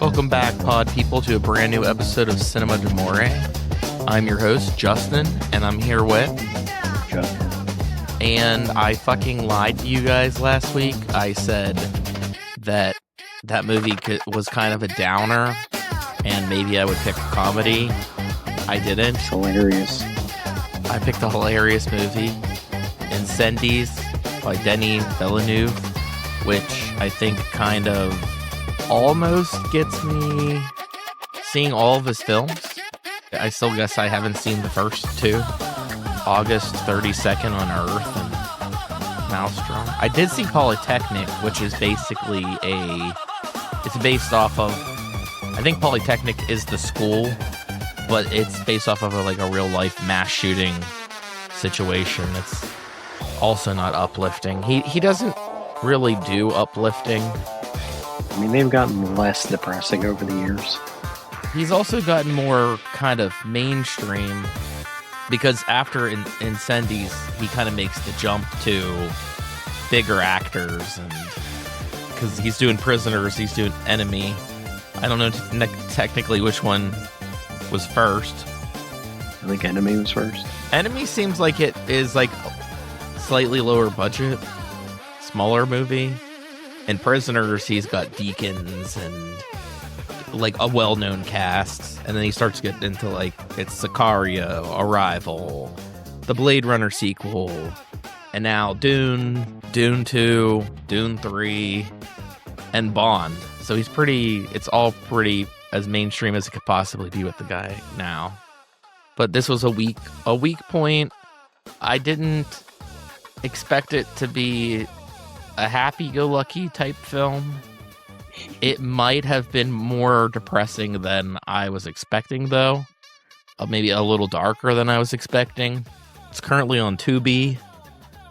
Welcome back, pod people, to a brand new episode of Cinema d'Amore. I'm your host, Justin, and I'm here with... Justin. And I fucking lied to you guys last week. I said that movie was kind of a downer, and maybe I would pick a comedy. I didn't. It's hilarious. I picked a hilarious movie, Incendies by Denis Villeneuve, which I think kind of almost gets me seeing all of his films. I still guess I haven't seen the first two, August 32nd on Earth and Maelstrom. I did see Polytechnic, which is basically it's based off of, I think Polytechnic is the school, but it's based off of a real life mass shooting situation. It's also not uplifting. He doesn't really do uplifting. I mean, they've gotten less depressing over the years. He's also gotten more kind of mainstream because after Incendies, he kind of makes the jump to bigger actors, and because he's doing Prisoners, he's doing Enemy. I don't know technically which one was first. I think Enemy was first. Enemy seems like it is like slightly lower budget, smaller movie. In Prisoners, he's got Deacons and like a well-known cast, and then he starts getting into like it's Sicario, Arrival, the Blade Runner sequel, and now Dune, Dune 2, Dune 3, and Bond. So it's all pretty as mainstream as it could possibly be with the guy now. But this was a weak point. I didn't expect it to be a happy-go-lucky type film. It might have been more depressing than I was expecting, though. Maybe a little darker than I was expecting. It's currently on Tubi.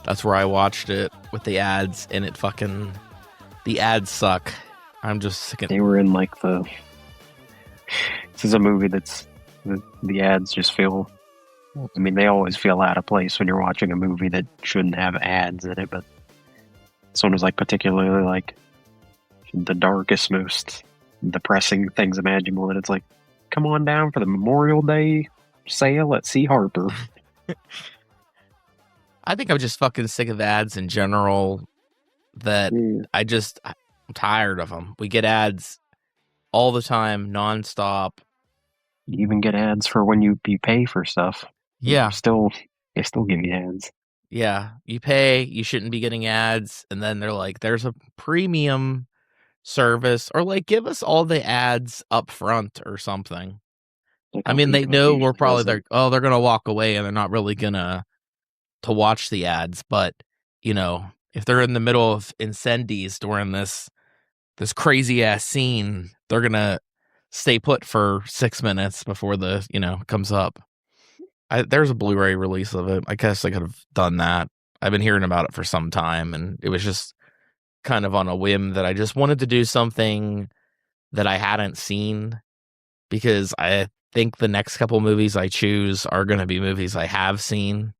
That's where I watched it with the ads, and the ads suck. I'm just sick of... They were in like this is a movie that's, the ads just feel, I mean, they always feel out of place when you're watching a movie that shouldn't have ads in it, but this one was like particularly like the darkest, most depressing things imaginable, that it's like, come on down for the Memorial Day sale at C. Harper. I think I'm just fucking sick of ads in general, that I'm tired of them. We get ads all the time, nonstop. You even get ads for when you pay for stuff. Yeah. They still give you ads. Yeah, you pay, you shouldn't be getting ads, and then they're like, there's a premium service, or like, give us all the ads up front or something. Like, I mean, they know we're probably they're gonna walk away and they're not really gonna to watch the ads, but you know, if they're in the middle of Incendies during this crazy ass scene, they're gonna stay put for 6 minutes before comes up. There's a Blu-ray release of it. I guess I could have done that. I've been hearing about it for some time, and it was just kind of on a whim that I just wanted to do something that I hadn't seen, because I think the next couple movies I choose are going to be movies I have seen.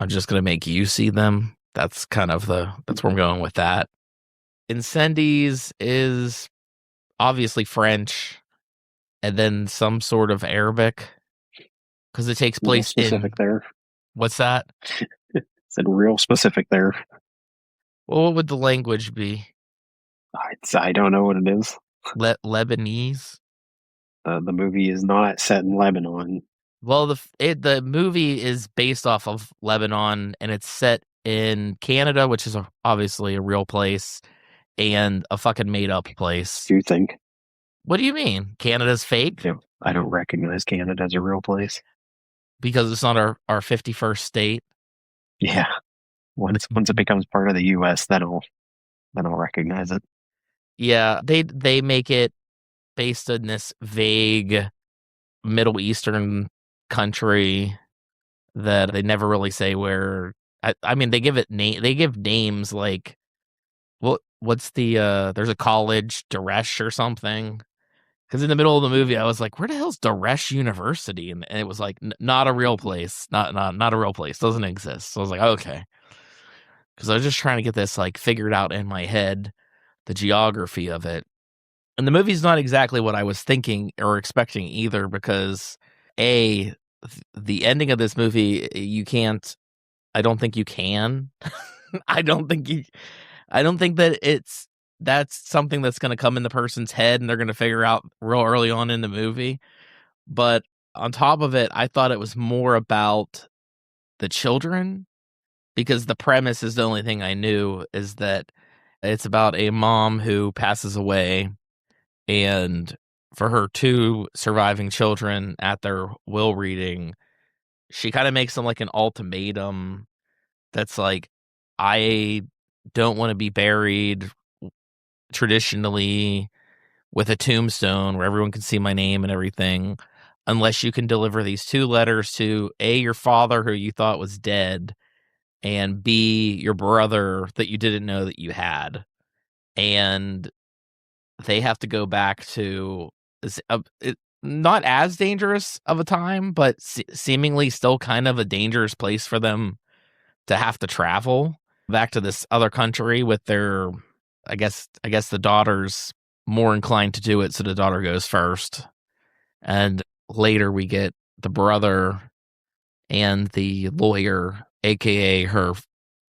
I'm just going to make you see them. That's kind of that's where I'm going with that. Incendies is obviously French, and then some sort of Arabic, because it takes place specific there. What's that? Said real specific there. Well, what would the language be? I don't know what it is. Lebanese? The movie is not set in Lebanon. Well, the movie is based off of Lebanon, and it's set in Canada, which is obviously a real place, and a fucking made-up place. Do you think? What do you mean? Canada's fake? Yeah, I don't recognize Canada as a real place. Because it's not our 51st state? Yeah. Once it becomes part of the U.S., then I'll recognize it. Yeah, they make it based in this vague Middle Eastern country that they never really say where. I mean, they give names like, what's there's a college, Daresh or something. Because in the middle of the movie, I was like, where the hell's Daresh University? And it was like, not a real place. Not a real place. Doesn't exist. So I was like, okay. Because I was just trying to get this like figured out in my head, the geography of it. And the movie's not exactly what I was thinking or expecting either, because the ending of this movie, you can't. I don't think you can. I don't think you. I don't think that that's something that's going to come in the person's head and they're going to figure out real early on in the movie. But on top of it, I thought it was more about the children, because the premise is the only thing I knew, is that it's about a mom who passes away, and for her two surviving children at their will reading, she kind of makes them like an ultimatum that's like, I don't want to be buried traditionally with a tombstone where everyone can see my name and everything, unless you can deliver these two letters to A, your father who you thought was dead, and B, your brother that you didn't know that you had. And they have to go back to not as dangerous of a time, but seemingly still kind of a dangerous place for them to have to travel back to this other country with their, I guess the daughter's more inclined to do it, so the daughter goes first. And later we get the brother and the lawyer, aka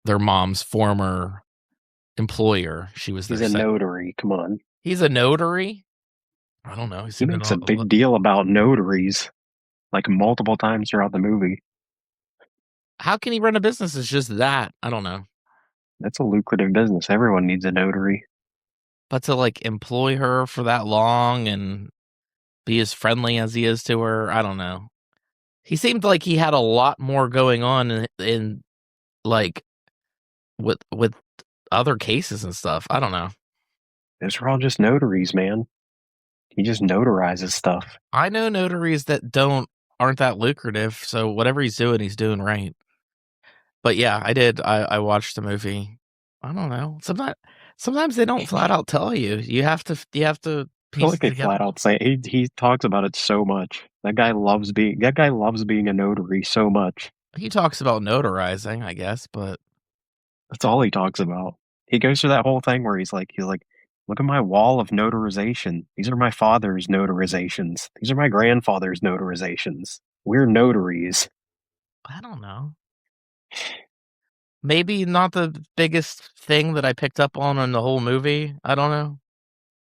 their mom's former employer. She was He's their a notary. Come on. He's a notary. I don't know. He He seemed to makes a know. big deal about notaries, like multiple times throughout the movie. How can he run a business? It's just that. I don't know. That's a lucrative business. Everyone needs a notary. But to like employ her for that long and be as friendly as he is to her, I don't know. He seemed like he had a lot more going on in like with other cases and stuff. I don't know. Those are all just notaries, man. He just notarizes stuff. I know notaries that aren't that lucrative, so whatever he's doing right. But yeah, I did. I watched the movie. I don't know. Sometimes they don't flat out tell you. You have to I feel piece like it they together. flat out say he talks about it so much. That guy loves being a notary so much. He talks about notarizing, I guess, but That's all he talks about. He goes through that whole thing where he's like, look at my wall of notarization. These are my father's notarizations. These are my grandfather's notarizations. We're notaries. I don't know. Maybe not the biggest thing that I picked up on in the whole movie. I don't know.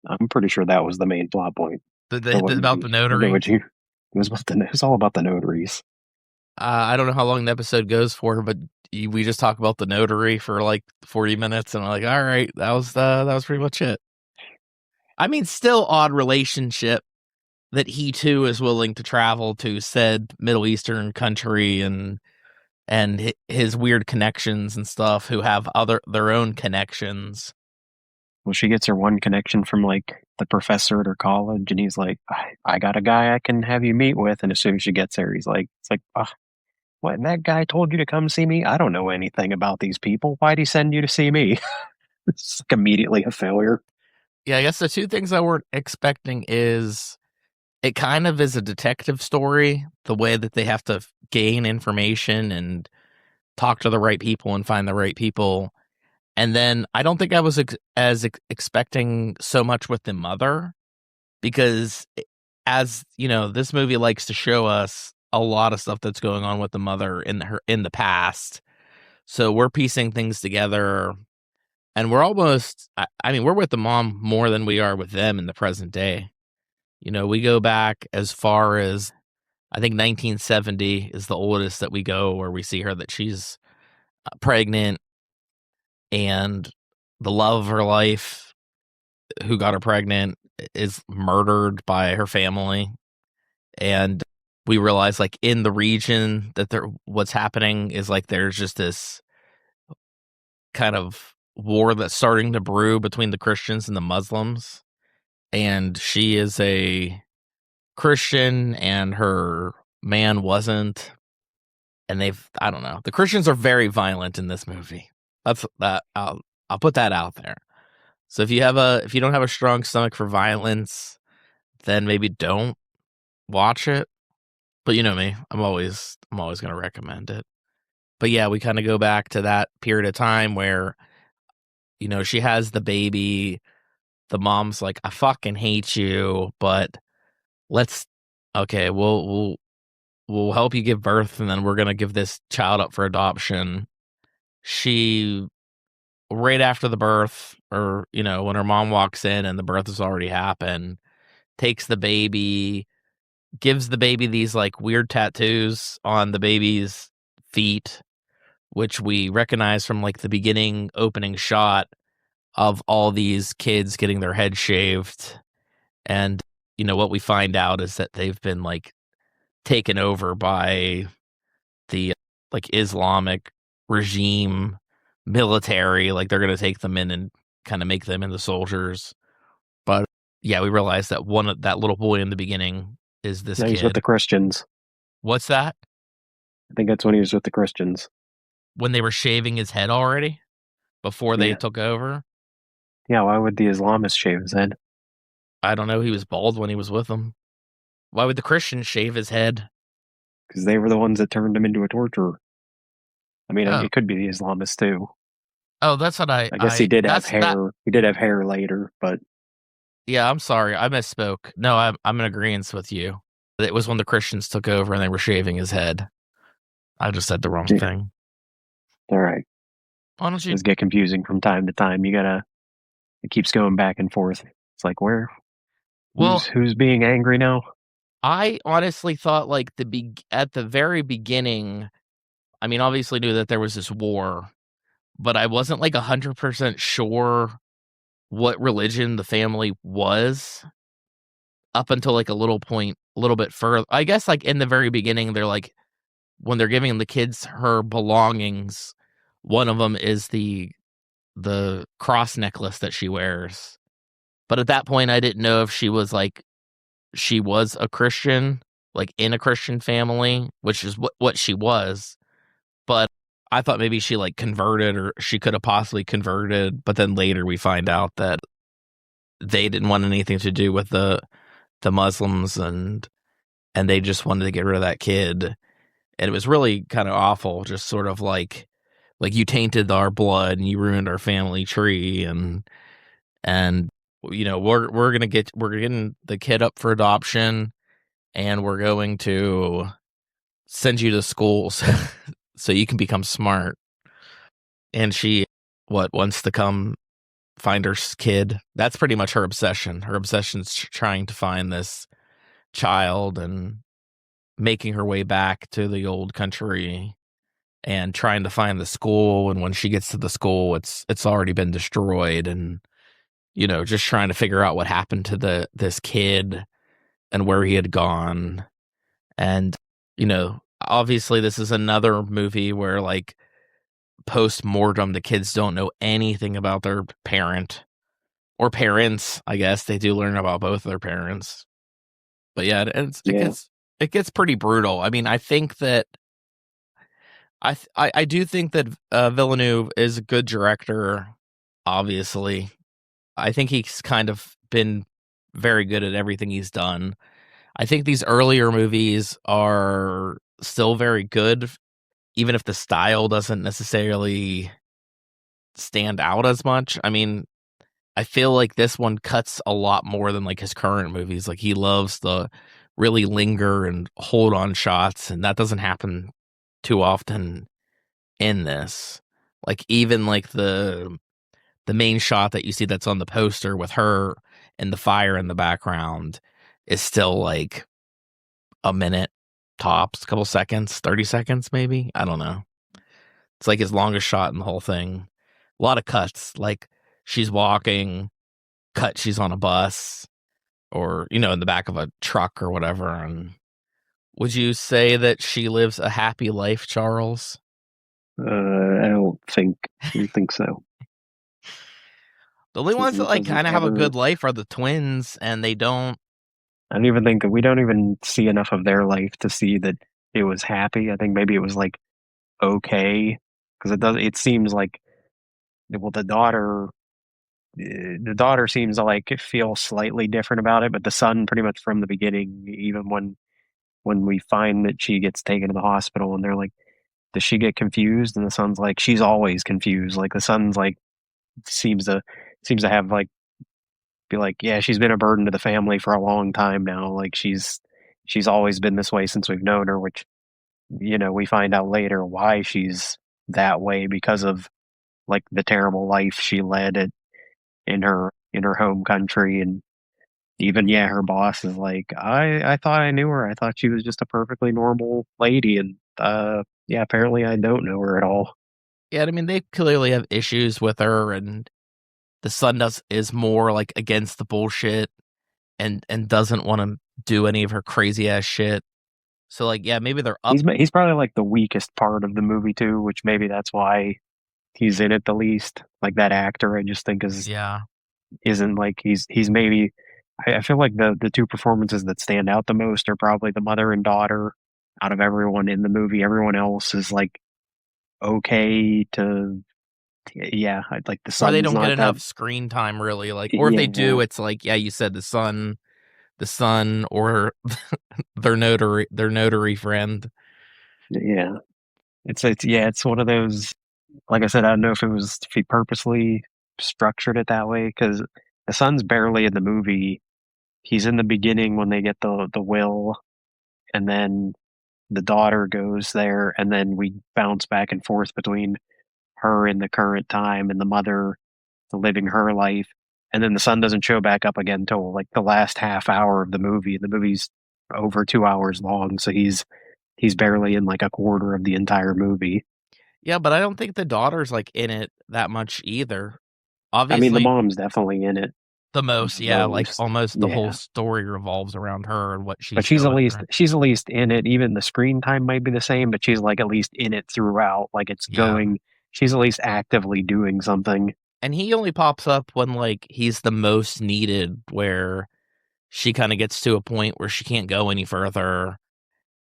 I'm pretty sure that was the main plot point. Or what About the I get notary. what you it was about it was all about the notaries. I don't know how long the episode goes for, but we just talk about the notary for like 40 minutes, and I'm like, all right, that was pretty much it. I mean, still odd relationship that he too is willing to travel to said Middle Eastern country, and his weird connections and stuff, who have their own connections. Well, she gets her one connection from like the professor at her college, and he's like, I got a guy I can have you meet with. And as soon as she gets there, it's like, what? That guy told you to come see me? I don't know anything about these people. Why'd he send you to see me? It's like immediately a failure. Yeah, I guess the two things I weren't expecting is it kind of is a detective story, the way that they have to gain information and talk to the right people and find the right people. And then I don't think I was expecting so much with the mother, because as you know, this movie likes to show us a lot of stuff that's going on with the mother in the past. So we're piecing things together, and we're almost, I mean, we're with the mom more than we are with them in the present day. You know, we go back as far as, I think 1970 is the oldest that we go, where we see her that she's pregnant, and the love of her life, who got her pregnant, is murdered by her family. And we realize, like, in the region that what's happening is like there's just this kind of war that's starting to brew between the Christians and the Muslims. And she is a Christian and her man wasn't. And I don't know. The Christians are very violent in this movie. That's that. I'll put that out there. So if you don't have a strong stomach for violence, then maybe don't watch it. But you know me, I'm always going to recommend it. But yeah, we kind of go back to that period of time where, you know, she has the baby. the mom's like, I fucking hate you, but let's okay, we'll help you give birth, and then we're gonna give this child up for adoption. She right after the birth, or when her mom walks in and the birth has already happened, takes the baby, gives the baby these like weird tattoos on the baby's feet, which we recognize from like the beginning opening shot of all these kids getting their head shaved. And what we find out is that they've been like taken over by the like Islamic regime military. Like they're going to take them in and kind of make them into soldiers. But yeah, we realize that that little boy in the beginning is this Now he's with kid. the Christians. What's that? I think that's when he was with the Christians. When they were shaving his head already before they Yeah. took over? Yeah, why would the Islamists shave his head? I don't know. He was bald when he was with them. Why would the Christians shave his head? Because they were the ones that turned him into a torturer. I mean, Oh, it could be the Islamists too. that's what I guess he did have that's hair. that. He did have hair later, but Yeah, I'm sorry. I misspoke. No, I'm in agreement with you. It was when the Christians took over and they were shaving his head. I just said the wrong yeah, thing. all right. Why don't It you? does get confusing from time to time. It keeps going back and forth. It's like Well, who's being angry now? I honestly thought like at the very beginning, I mean, obviously knew that there was this war, but I wasn't like 100% sure what religion the family was up until like a little bit further. I guess like in the very beginning, they're like when they're giving the kids her belongings, one of them is the cross necklace that she wears. But at that point, I didn't know if she was a Christian, like in a Christian family, which is what she was. But I thought maybe she like converted, or she could have possibly converted. But then later we find out that they didn't want anything to do with the Muslims, and they just wanted to get rid of that kid. And it was really kind of awful, just sort of like you tainted our blood and you ruined our family tree, and we're getting the kid up for adoption, and we're going to send you to schools so you can become smart. And she wants to come find her kid. That's pretty much her obsession. Her obsession's trying to find this child and making her way back to the old country and trying to find the school. And when she gets to the school, it's already been destroyed, and just trying to figure out what happened to this kid and where he had gone. And obviously this is another movie where like post mortem the kids don't know anything about their parent or parents. I guess they do learn about both their parents. But yeah, Yeah, it gets pretty brutal. I mean, I think that I do think that Villeneuve is a good director. Obviously, I think he's kind of been very good at everything he's done. I think these earlier movies are still very good, even if the style doesn't necessarily stand out as much. I mean, I feel like this one cuts a lot more than like his current movies. Like he loves the really linger and hold on shots, and that doesn't happen too often in this. Like even like the main shot that you see that's on the poster with her and the fire in the background is still like a minute tops, a couple seconds, 30 seconds maybe. I don't know. It's like his longest shot in the whole thing. A lot of cuts, like she's walking, cut she's on a bus, or in the back of a truck or whatever. And would you say that she lives a happy life, Charles? I don't think so. The only ones that like Doesn't kind of have a ever. good life are the twins, and they don't. I don't even think that we don't even see enough of their life to see that it was happy. I think maybe it was like okay, because it seems like, well, the daughter seems to like feel slightly different about it, but the son pretty much from the beginning, even when we find that she gets taken to the hospital and they're like, does she get confused? And the son's like, she's always confused. Like the son's like seems to seems to have like be like, yeah, she's been a burden to the family for a long time now. Like she's always been this way since we've known her, which we find out later why she's that way because of like the terrible life she led in her home country. And even her boss is like, I thought I knew her. I thought she was just a perfectly normal lady, and yeah, apparently I don't know her at all. Yeah, I mean, they clearly have issues with her, and the son is more like against the bullshit and doesn't want to do any of her crazy ass shit. So like, yeah, maybe they're up. He's probably like the weakest part of the movie too, which maybe that's why he's in it the least. Like that actor, I just think Yeah. isn't like he's maybe. I feel like the two performances that stand out the most are probably the mother and daughter. Out of everyone in the movie, everyone else is like okay to yeah. Like the Or they son's don't get not that enough screen time really. Like, or if they yeah do, it's like, yeah, you said the son or their notary friend. yeah. It's one of those. Like I said, I don't know if he purposely structured it that way because the son's barely in the movie. He's in the beginning when they get the will, and then the daughter goes there, and then we bounce back and forth between her in the current time and the mother living her life, and then the son doesn't show back up again until like the last half hour of the movie. The movie's over 2 hours long, so he's barely in like a quarter of the entire movie. Yeah, but I don't think the daughter's like in it that much either. I mean, the Obviously, mom's definitely in it the most, the yeah, like most. almost the whole Yeah. story revolves around her and what But she's going through. she's at least in it. Even the screen time might be the same, but she's like at least in it throughout. Like it's Yeah. going. She's at least actively doing something. And he only pops up when like he's the most needed, where she kind of gets to a point where she can't go any further.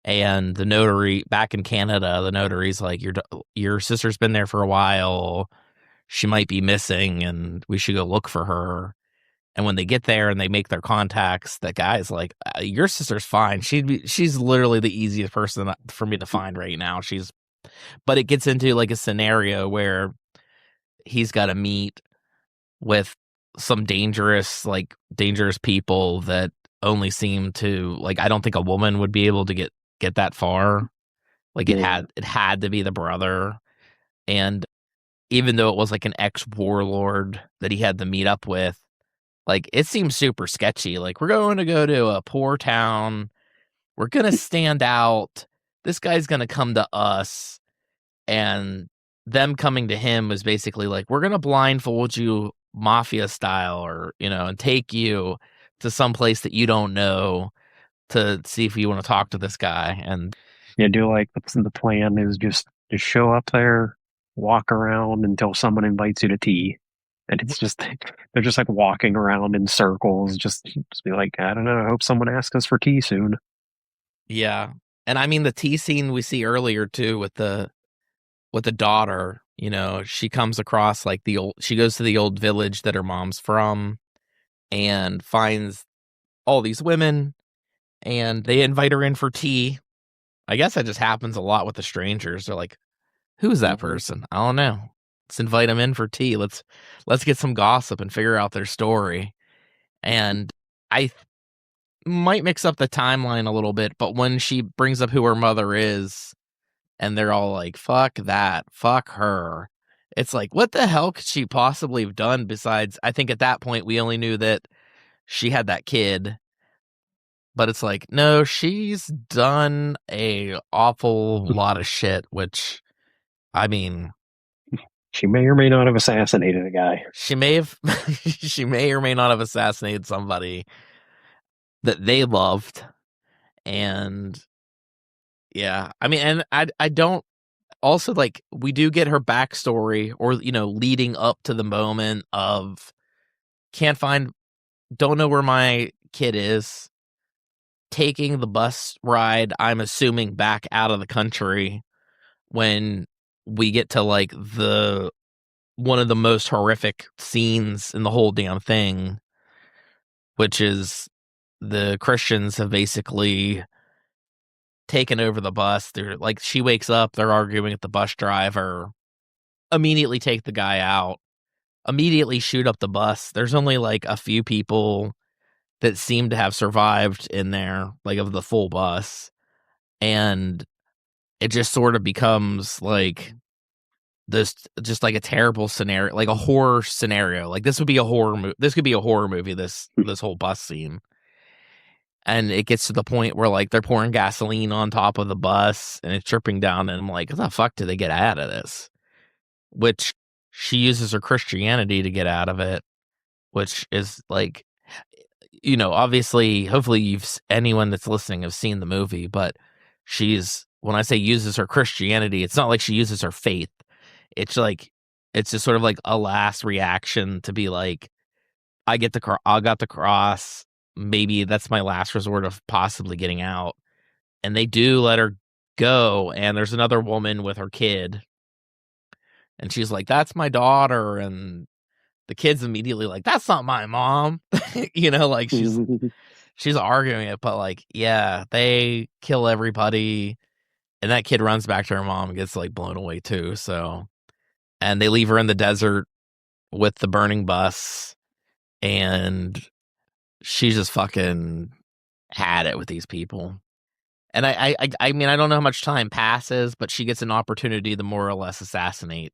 And the notary back in Canada, the notary's like, your sister's been there for a while. She might be missing, and we should go look for her. And when they get there and they make their contacts, the guy's like, your sister's fine. She's literally the easiest person for me to find right now. But it gets into like a scenario where he's got to meet with some dangerous people that only seem to like, I don't think a woman would be able to get that far. Like Yeah, it had to be the brother. And even though it was like an ex warlord that he had to meet up with, like it seems super sketchy. Like, we're going to go to a poor town. We're going to stand out. This guy's going to come to us. And them coming to him was basically like, we're going to blindfold you mafia style, or, and take you to some place that you don't know to see if you want to talk to this guy. And yeah. Do like the plan is just show up there, walk around until someone invites you to tea, and it's just they're just like walking around in circles, just be like, I don't know. I hope someone asks us for tea soon. yeah. And I mean, the tea scene we see earlier too with the daughter, she comes across like she goes to the old village that her mom's from and finds all these women, and they invite her in for tea. I guess that just happens a lot with the strangers. They're like, who's that Mhm. person? I don't know. Let's invite them in for tea. Let's get some gossip and figure out their story. And I might mix up the timeline a little bit, but when she brings up who her mother is, and they're all like, fuck that, fuck her. It's like, what the hell could she possibly have done besides, I think at that point we only knew that she had that kid, but it's like, no, she's done a awful lot of shit, which, I mean, She may or may not have assassinated a guy. she may have, she may or may not have assassinated somebody that they loved. And yeah, I mean, and I don't, also, like, we do get her backstory, or leading up to the moment of can't find, don't know where my kid is, taking the bus ride, I'm assuming back out of the country, when we get to like the one of the most horrific scenes in the whole damn thing, which is the Christians have basically taken over the bus. They're like, she wakes up, they're arguing with the bus driver, immediately take the guy out. immediately shoot up the bus. There's only like a few people that seem to have survived in there, like of the full bus. And it just sort of becomes like this, just like a terrible scenario, like a horror scenario. Like this would be a horror movie. This could be a horror movie, this whole bus scene. And it gets to the point where like they're pouring gasoline on top of the bus and it's dripping down. And I'm like, how the fuck did they get out of this? Which she uses her Christianity to get out of it, which is like, obviously, hopefully anyone that's listening have seen the movie, but when I say uses her Christianity, it's not like she uses her faith. It's like, it's just sort of like a last reaction to be like, I got the cross. Maybe that's my last resort of possibly getting out. And they do let her go. And there's another woman with her kid. And she's like, that's my daughter. And the kid's immediately like, that's not my mom. Like she's arguing it, but like, yeah, they kill everybody. And that kid runs back to her mom and gets like blown away too. So, and they leave her in the desert with the burning bus. And she just fucking had it with these people. And I mean, I don't know how much time passes, but she gets an opportunity to more or less assassinate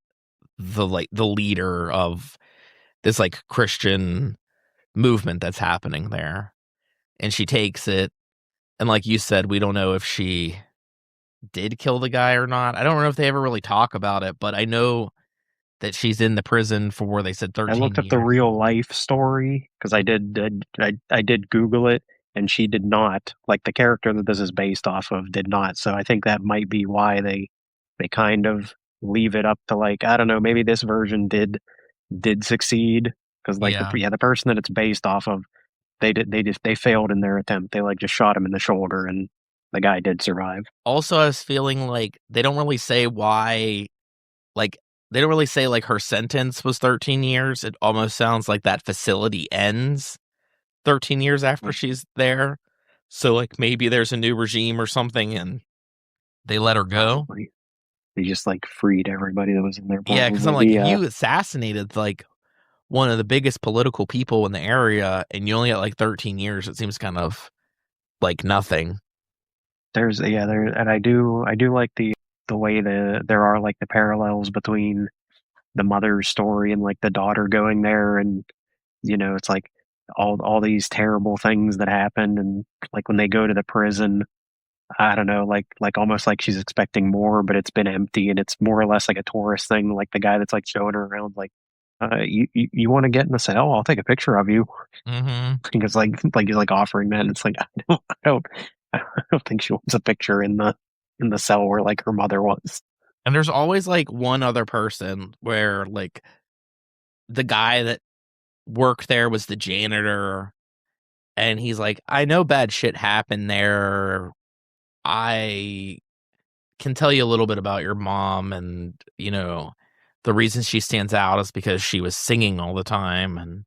the leader of this like Christian movement that's happening there. And she takes it. And like you said, we don't know if she did kill the guy or not. I don't know if they ever really talk about it, but I know that she's in the prison for, they said, I 13 looked up years. the real life story because I did Google it, and she did not, like the character that this is based off of did not. So I think that might be why they kind of leave it up to, like, I don't know, maybe this version did succeed because like Yeah. the person that it's based off of, they failed in their attempt. They like just shot him in the shoulder, and the guy did survive. Also, I was feeling like they don't really say why, like, they don't really say like her sentence was 13 years. It almost sounds like that facility ends 13 years after she's there. So like maybe there's a new regime or something and they let her go. Probably. They just like freed everybody that was in there. Yeah, because I'm Probably like, if the you assassinated like one of the biggest political people in the area and you only got like 13 years, it seems kind of like nothing. there's yeah there and I do like the way there are like the parallels between the mother's story and like the daughter going there, and it's like all these terrible things that happen, and like when they go to the prison, I don't know, like almost like she's expecting more, but it's been empty, and it's more or less like a tourist thing. Like the guy that's like showing her around, like, you want to get in the cell? I'll take a picture of you. Mm-hmm. Because he's like offering that, and it's like I don't think she wants a picture in the cell where like her mother was. And there's always like one other person where like the guy that worked there was the janitor and he's like, I know bad shit happened there. I can tell you a little bit about your mom and the reason she stands out is because she was singing all the time and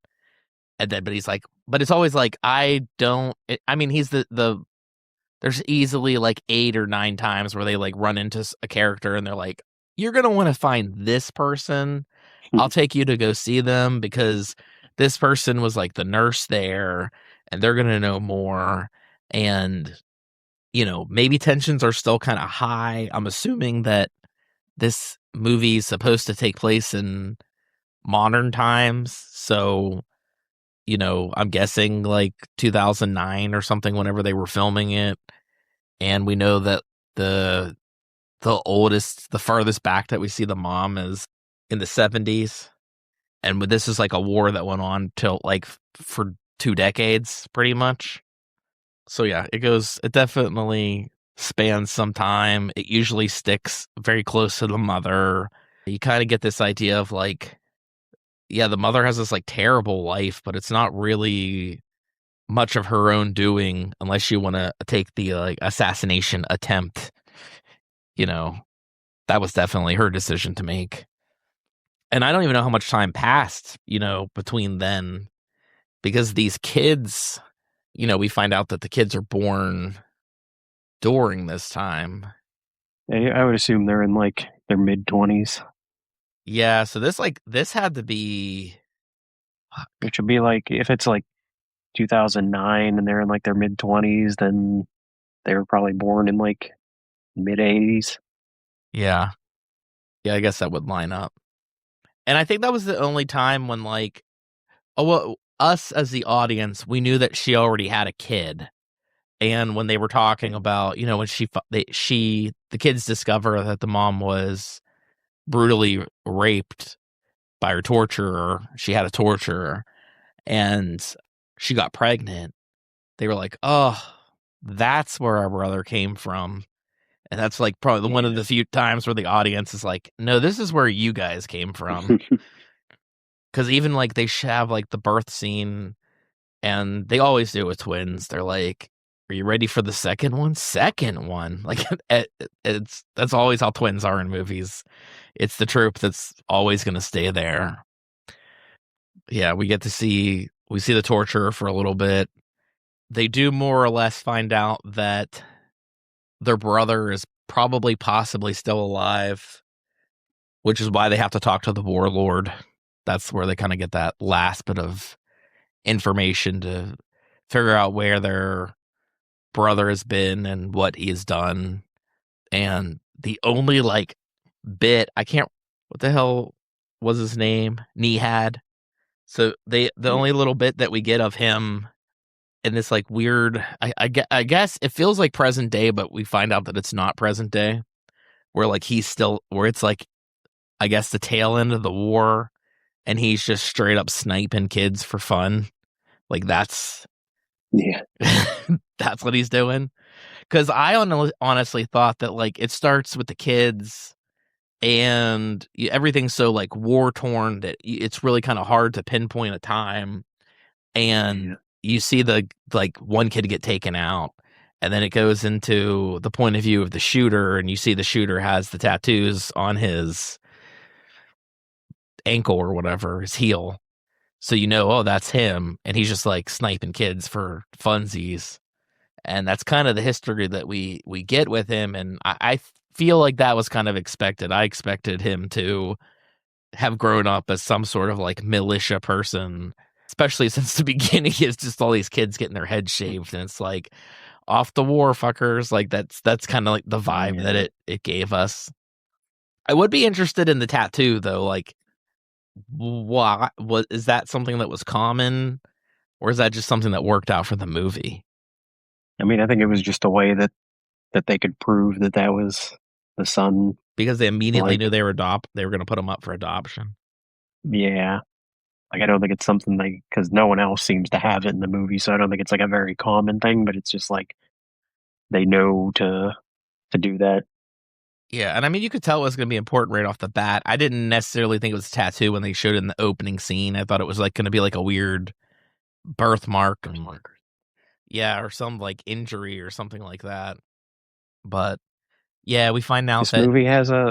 then but he's like, but it's always like I mean he's the there's easily like 8 or 9 times where they like run into a character and they're like, you're going to want to find this person. I'll take you to go see them because this person was like the nurse there and they're going to know more. And, maybe tensions are still kind of high. I'm assuming that this movie is supposed to take place in modern times. So, I'm guessing like 2009 or something whenever they were filming it. And we know that the the farthest back that we see the mom is in the 70s. And this is like a war that went on till like for 2 decades, pretty much. So yeah, it definitely spans some time. It usually sticks very close to the mother. You kind of get this idea of like, yeah, the mother has this like terrible life, but it's not really much of her own doing unless you want to take the like assassination attempt. That was definitely her decision to make. And I don't even know how much time passed, between then because these kids, we find out that the kids are born during this time. I would assume they're in like their mid 20s. Yeah, so this had to be It should be like if it's like 2009 and they're in like their mid 20s, then they were probably born in like mid 80s. yeah. Yeah, I guess that would line up. And I think that was the only time when like oh well, us as the audience, we knew that she already had a kid. And when they were talking about, when the kids discover that the mom was brutally raped by her torturer, she had a torturer, and she got pregnant. They were like, "Oh, that's where our brother came from." And that's like probably one of Yeah. the few times where the audience is like, "No, this is where you guys came from." Because even like they have like the birth scene, and they always do it with twins. They're like, "Are you ready for the second one?" Second one, like that's always how twins are in movies. It's the trope that's always going to stay there. Yeah, we see the torturer for a little bit. They do more or less find out that their brother is probably possibly still alive, which is why they have to talk to the warlord. That's where they kind of get that last bit of information to figure out where their brother has been and what he has done. And the only like bit, I can't, what the hell was his name? Nihad. So the Yeah. only little bit that we get of him in this like weird, I guess it feels like present day, but we find out that it's not present day. Where like where it's like, I guess the tail end of the war, and he's just straight up sniping kids for fun. Like Yeah. that's what he's doing. Because honestly thought that like it starts with the kids and everything's so like war torn that it's really kind of hard to pinpoint a time. And Yeah. you see the like one kid get taken out, and then it goes into the point of view of the shooter, and you see the shooter has the tattoos on his ankle or whatever, his heel. So oh, that's him, and he's just like sniping kids for funsies. And that's kind of the history that we get with him. And I feel like that was kind of expected. I expected him to have grown up as some sort of like militia person, especially since the beginning is just all these kids getting their heads shaved, and it's like off the war fuckers. Like that's kind of like the vibe that Yeah. it gave us. I would be interested in the tattoo though. Like, what is that something that was common, or is that just something that worked out for the movie? I mean, I think it was just a way that they could prove that that was the son. Because they immediately Like, knew they were going to put him up for adoption. yeah. Like, I don't think it's something like, because no one else seems to have it in the movie, so I don't think it's like a very common thing, but it's just like they know to do that. Yeah, and I mean, you could tell it was going to be important right off the bat. I didn't necessarily think it was a tattoo when they showed it in the opening scene. I thought it was like going to be like a weird birthmark, yeah, or some like injury or something like that. But yeah, we find out that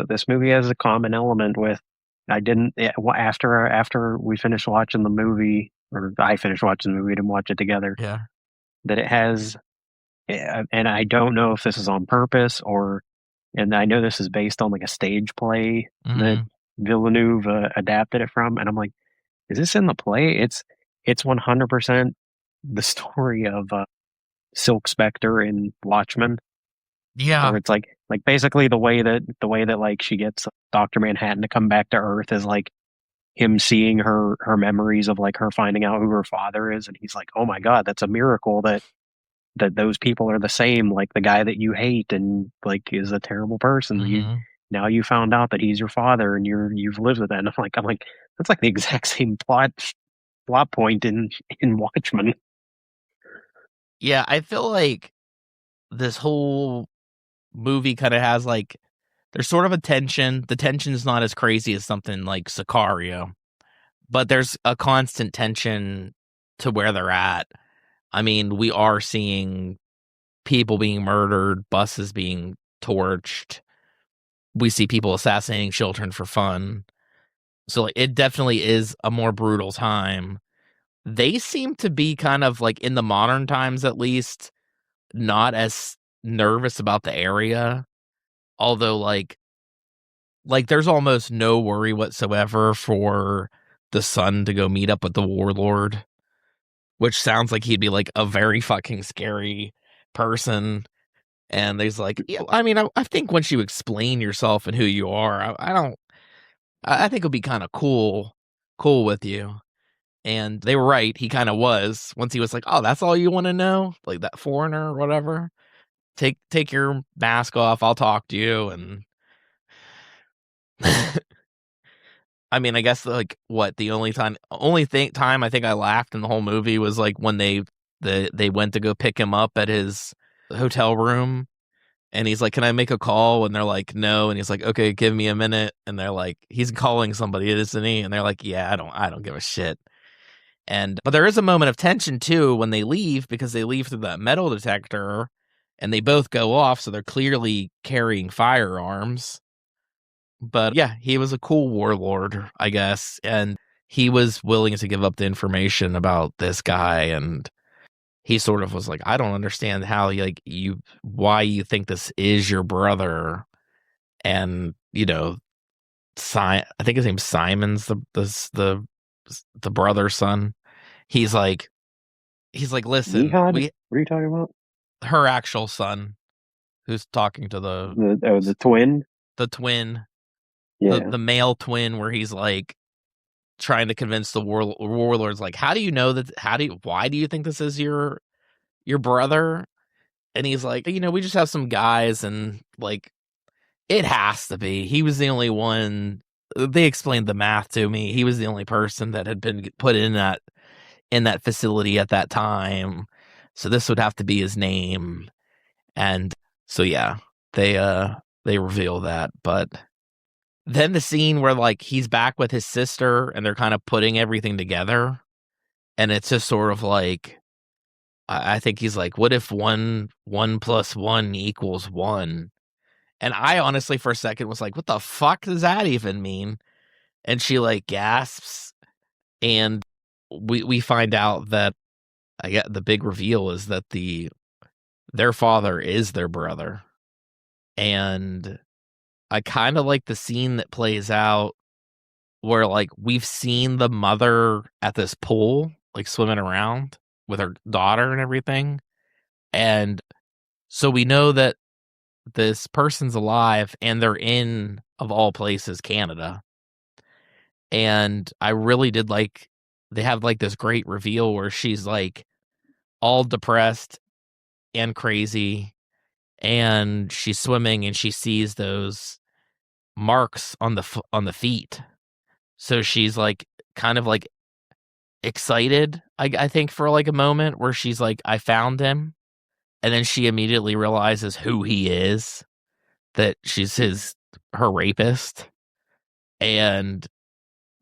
This movie has a common element with. I didn't after we finished watching the movie, or I finished watching the movie, we didn't watch it together. yeah, That it has, and I don't know if this is on purpose or, and I know this is based on like a stage play that hmm Villeneuve adapted it from, and I'm like, is this in the play? It's 100% the story of Silk Spectre in Watchmen, yeah, where it's like basically the way that like she gets Dr. Manhattan to come back to Earth is like him seeing her memories of like her finding out who her father is, and he's like, oh my god, that's a miracle that those people are the same, like the guy that you hate and like is a terrible person. hmm Now you found out that he's your father and you've lived with that. And I'm like that's like the exact same plot point in Watchmen. yeah. I feel like this whole movie kind of has like there's sort of a tension. The tension's not as crazy as something like Sicario, but there's a constant tension to where they're at. I mean, we are seeing people being murdered, buses being torched. We see people assassinating children for fun. So like it definitely is a more brutal time. They seem to be kind of like in the modern times at least not as nervous about the area. Although like like there's almost no worry whatsoever for the son to go meet up with the warlord, which sounds like he'd be like a very fucking scary person. And there's like, yeah, I mean, I think once you explain yourself and who you are, I think it'll be kind of cool with you. And they were right. He kind of was. Once he was like, oh, that's all you want to know? Like that foreigner or whatever. Take your mask off. I'll talk to you. And I mean, I guess like what the only time I think I laughed in the whole movie was like when they went to go pick him up at his hotel room, and he's like, "Can I make a call?" And they're like, "No," and he's like, "Okay, give me a minute," and they're like, "He's calling somebody, isn't he?" And they're like, "Yeah, I don't give a shit." And but there is a moment of tension too when they leave, because they leave through that metal detector, and they both go off, so they're clearly carrying firearms. But yeah, he was a cool warlord, I guess, and he was willing to give up the information about this guy, and he sort of was like, I don't understand how why you think this is your brother. And I think his name's Simon's the brother's son. He's like, listen, Jihad? What are you talking about? her actual son, who's talking to The twin? the twin, Yeah. the male twin, where he's like trying to convince the warlords, like, how do you know that? Why do you think this is your brother? And he's like, we just have some guys, and like, it has to be. He was the only one. They explained the math to me. He was the only person that had been put in that facility at that time. So this would have to be his name. And so yeah, they reveal that. But then the scene where like he's back with his sister and they're kind of putting everything together, and it's just sort of like, I think he's like, what if 1 + 1 = 1? And I honestly for a second was like, what the fuck does that even mean? And she like gasps, and we find out that I get the big reveal is that their father is their brother. And I kind of like the scene that plays out where like we've seen the mother at this pool, like swimming around with her daughter and everything. And so we know that this person's alive, and they're in, of all places, Canada. And I really did like, they have like this great reveal where she's like all depressed and crazy, and she's swimming and she sees those marks on the feet. So she's like kind of like excited, I think, for like a moment where she's like, I found him. And then she immediately realizes who he is, that she's her rapist, and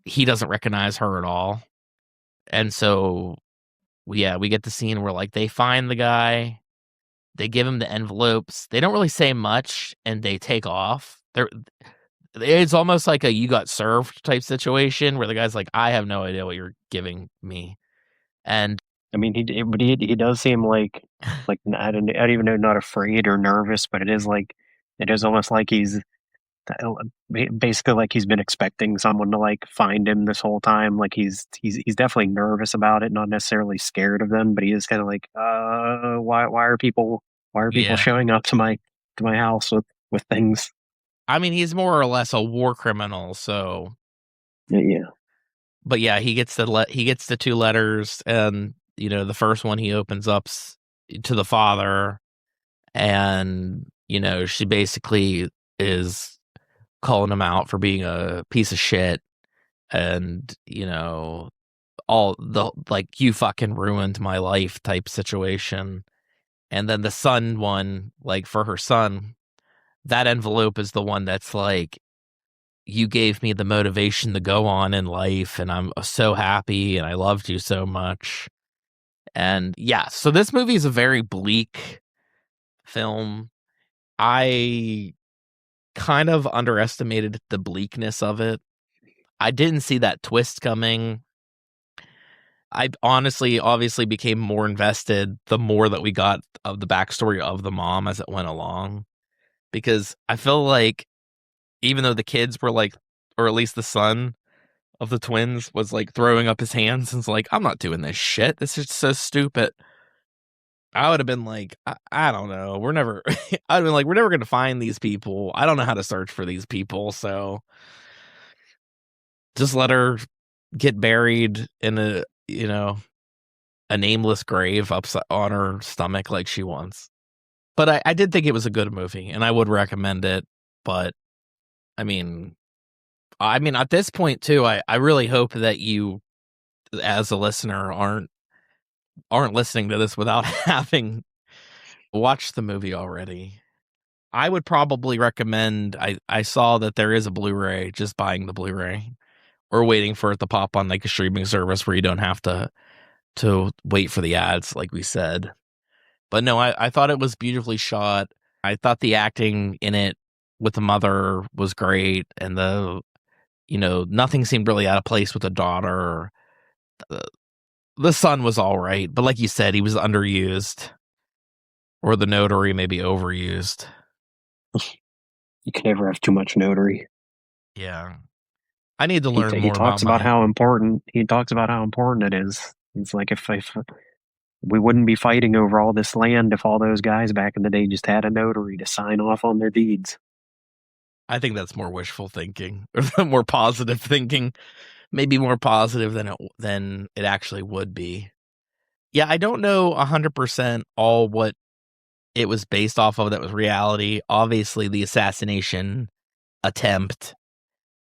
he doesn't recognize her at all. And so we get the scene where like they find the guy, they give him the envelopes, they don't really say much, and they take off. It's almost like a you got served type situation where the guy's like, I have no idea what you're giving me. And I mean, he does seem like I don't even know, not afraid or nervous, but it is almost like he's basically like he's been expecting someone to like find him this whole time. Like he's definitely nervous about it, not necessarily scared of them, but he is kind of like, why are people yeah, showing up to my house with things? I mean, he's more or less a war criminal. So, Yeah. but yeah, he gets the 2 letters, and the first one he opens up to the father, and she basically is calling him out for being a piece of shit, and all the like, you fucking ruined my life type situation. And then the son one, like for her son, that envelope is the one that's like, you gave me the motivation to go on in life, and I'm so happy, and I loved you so much. And yeah, so this movie is a very bleak film. I kind of underestimated the bleakness of it. I didn't see that twist coming. I honestly, obviously became more invested the more that we got of the backstory of the mom as it went along, because I feel like even though the kids were like, or at least the son of the twins was like throwing up his hands and was like, I'm not doing this shit. This is so stupid. I would have been like, I don't know. We're never, I'd have been like, we're never going to find these people. I don't know how to search for these people. So just let her get buried in a nameless grave upside on her stomach like she wants. But I did think it was a good movie and I would recommend it. But I mean, at this point too, I really hope that you, as a listener, aren't listening to this without having watched the movie already. I would probably recommend. I saw that there is a Blu-ray. Just buying the Blu-ray or waiting for it to pop on like a streaming service where you don't have to wait for the ads, like we said. But no, I thought it was beautifully shot. I thought the acting in it with the mother was great, and nothing seemed really out of place with the daughter. The son was all right, but like you said, he was underused, or the notary maybe overused. You can never have too much notary. Yeah, I need to He, learn he more talks about how important it is. It's like if we wouldn't be fighting over all this land if all those guys back in the day just had a notary to sign off on their deeds. I think that's more wishful thinking, or more positive thinking. Maybe more positive than it actually would be. Yeah, I don't know 100% all what it was based off of that was reality. Obviously, the assassination attempt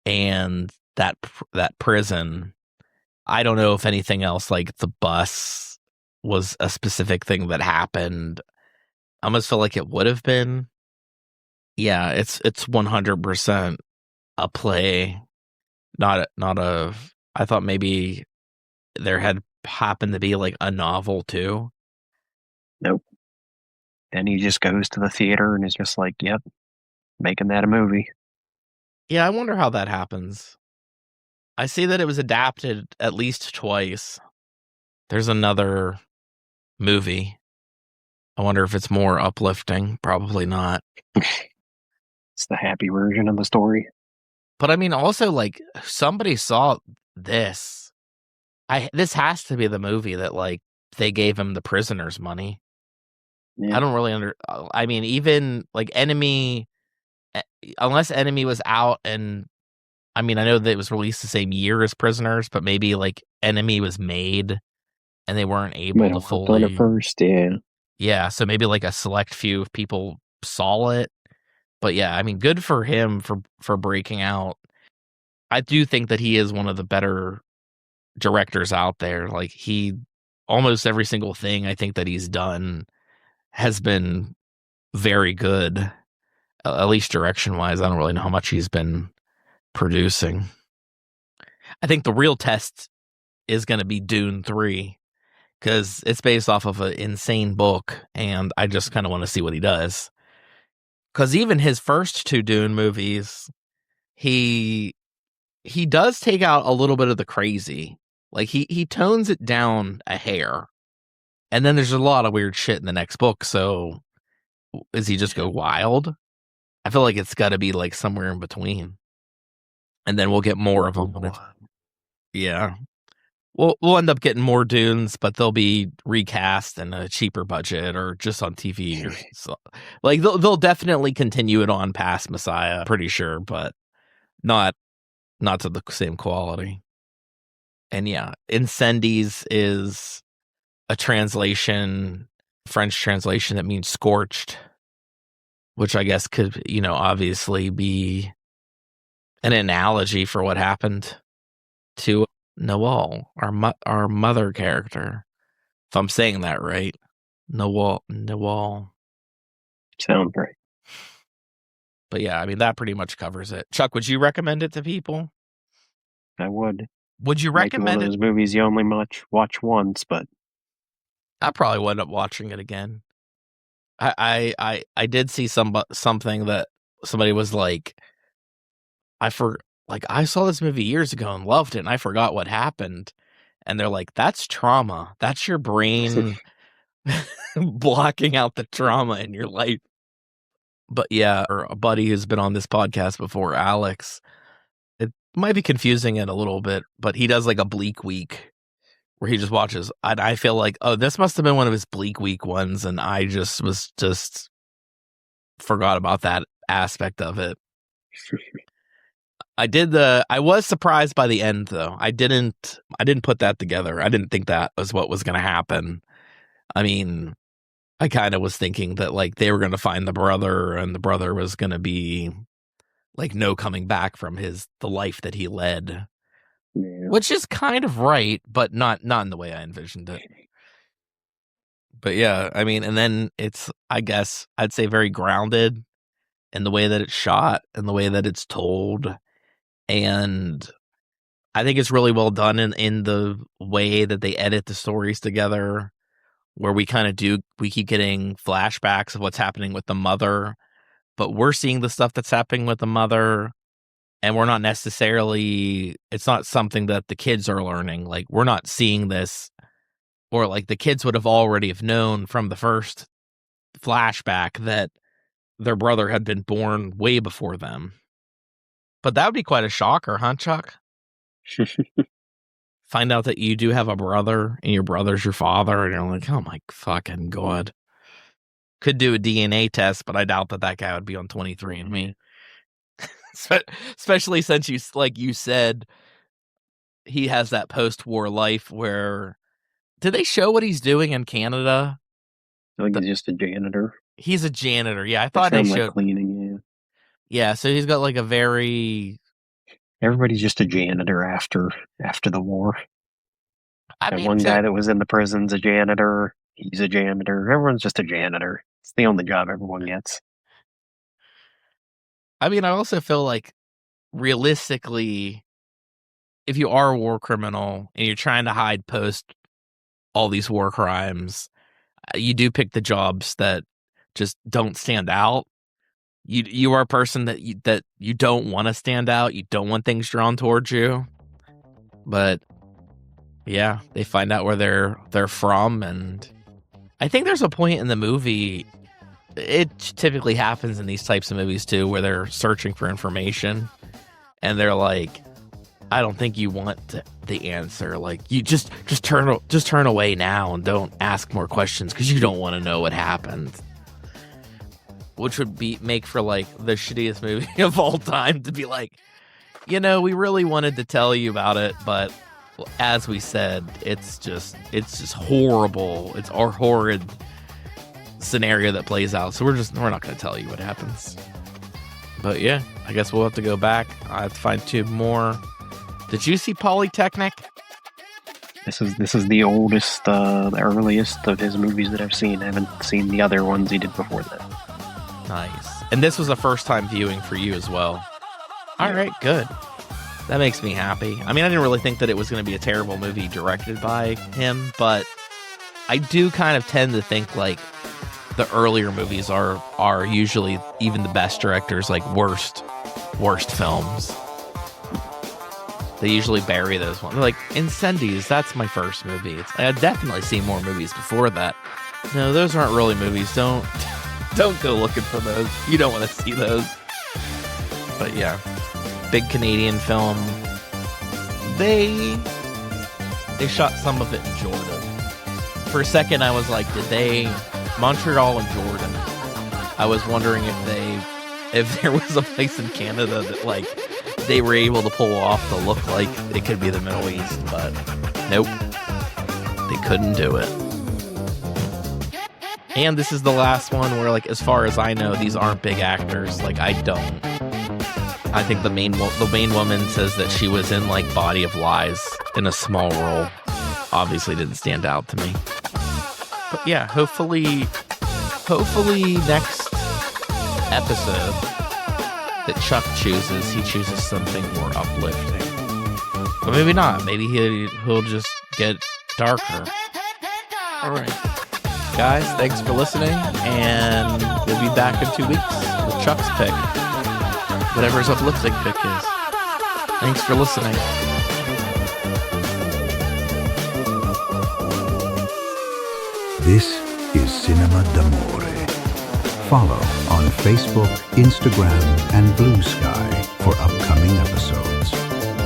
and that prison. I don't know if anything else like the bus was a specific thing that happened. I almost feel like it would have been. Yeah, it's 100% a play, not a. I thought maybe there had happened to be like a novel too. Nope. Then he just goes to the theater and is just like, yep, making that a movie. Yeah, I wonder how that happens. I see that it was adapted at least twice. There's another movie. I wonder if it's more uplifting. Probably not. It's the happy version of the story. But I mean, also like somebody saw this. This has to be the movie that like they gave him the prisoner's money. Yeah. I don't really I mean, even like Enemy, unless Enemy was out, and I mean, I know that it was released the same year as Prisoners, but maybe like Enemy was made and they weren't able Might to have worked on it fully. first, yeah. Yeah, so maybe like a select few of people saw it. But yeah, I mean, good for him for breaking out. I do think that he is one of the better directors out there. Like almost every single thing I think that he's done has been very good. At least direction wise. I don't really know how much he's been producing. I think the real test is going to be Dune 3 because it's based off of an insane book, and I just kind of want to see what he does. Because even his first two Dune movies, he does take out a little bit of the crazy. Like he tones it down a hair, and then there's a lot of weird shit in the next book. So is he just go wild? I feel like it's got to be like somewhere in between, and then we'll get more of them. Yeah, we'll end up getting more Dunes, but they'll be recast in a cheaper budget or just on TV. Or so. Like they'll definitely continue it on past Messiah, pretty sure, but not to the same quality. And yeah, Incendies is a translation, French translation that means scorched, which I guess could, obviously be an analogy for what happened to Noel, our mother character. If I'm saying that right, Noel. Sounds right. But yeah, I mean that pretty much covers it. Chuck, would you recommend it to people? I would. Would you Might be one recommend of it? those movies you only watch once, but I probably would end up watching it again. I did see something that somebody was like, I saw this movie years ago and loved it, and I forgot what happened. And they're like, that's trauma. That's your brain blocking out the trauma in your life. But yeah, or a buddy who's been on this podcast before, Alex, it might be confusing it a little bit, but he does like a Bleak week where he just watches. And I feel like, oh, this must have been one of his Bleak week ones, and I just forgot about that aspect of it. I was surprised by the end though. I didn't put that together. I didn't think that was what was going to happen. I mean, I kind of was thinking that like they were going to find the brother and the brother was going to be like no coming back from the life that he led. Yeah. Which is kind of right, but not in the way I envisioned it. But yeah, I mean, and then it's, I guess I'd say, very grounded in the way that it's shot and the way that it's told. And I think it's really well done in the way that they edit the stories together, where we keep getting flashbacks of what's happening with the mother, but we're seeing the stuff that's happening with the mother, and we're not necessarily, it's not something that the kids are learning. Like, we're not seeing this, or like the kids would have already have known from the first flashback that their brother had been born way before them. But that would be quite a shocker, huh, Chuck? Find out that you do have a brother and your brother's your father, and you're like, oh my fucking God. Could do a DNA test, but I doubt that guy would be on 23andMe. Especially since you said he has that post-war life where, did they show what he's doing in Canada? I think he's just a janitor. He's a janitor. Yeah, I thought they showed like cleaning. Yeah, so he's got like a very. Everybody's just a janitor after the war. One guy that was in the prison's a janitor. He's a janitor. Everyone's just a janitor. It's the only job everyone gets. I mean, I also feel like, realistically, if you are a war criminal and you're trying to hide post all these war crimes, you do pick the jobs that just don't stand out. You are a person that you don't want to stand out. You don't want things drawn towards you. But yeah, they find out where they're from, and I think there's a point in the movie. It typically happens in these types of movies too, where they're searching for information, and they're like, "I don't think you want the answer. Like, you just turn away now and don't ask more questions because you don't want to know what happened." Which would make for like the shittiest movie of all time, to be like, we really wanted to tell you about it, but as we said, it's just horrible. It's our horrid scenario that plays out. So we're not going to tell you what happens. But yeah, I guess we'll have to go back. I have to find two more. Did you see Polytechnic? This is the oldest, the earliest of his movies that I've seen. I haven't seen the other ones he did before that. Nice. And this was a first time viewing for you as well. All right, good. That makes me happy. I mean, I didn't really think that it was going to be a terrible movie directed by him, but I do kind of tend to think like the earlier movies are usually, even the best directors, like worst films. They usually bury those ones. Like Incendies, that's my first movie. I've definitely seen more movies before that. No, those aren't really movies. Don't go looking for those. You don't want to see those. But yeah, big Canadian film. They shot some of it in Jordan. For a second, I was like, did they Montreal and Jordan? I was wondering if there was a place in Canada that like they were able to pull off to look like it could be the Middle East, but nope, they couldn't do it. And this is the last one where, like, as far as I know, these aren't big actors. Like, I think the main woman says that she was in, like, Body of Lies in a small role. Obviously didn't stand out to me. But yeah, hopefully next episode that Chuck chooses, he chooses something more uplifting. But maybe not. Maybe he'll just get darker. All right. Guys, thanks for listening, and we'll be back in 2 weeks with Chuck's pick. Whatever his uplifting pick is. Thanks for listening. This is Cinema d'Amore. Follow on Facebook, Instagram, and Blue Sky for upcoming episodes.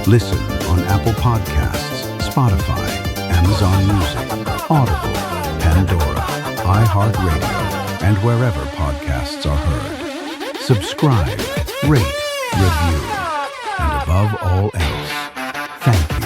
Listen on Apple Podcasts, Spotify, Amazon Music, Audible, Pandora, iHeartRadio, and wherever podcasts are heard. Subscribe, rate, review, and above all else, thank you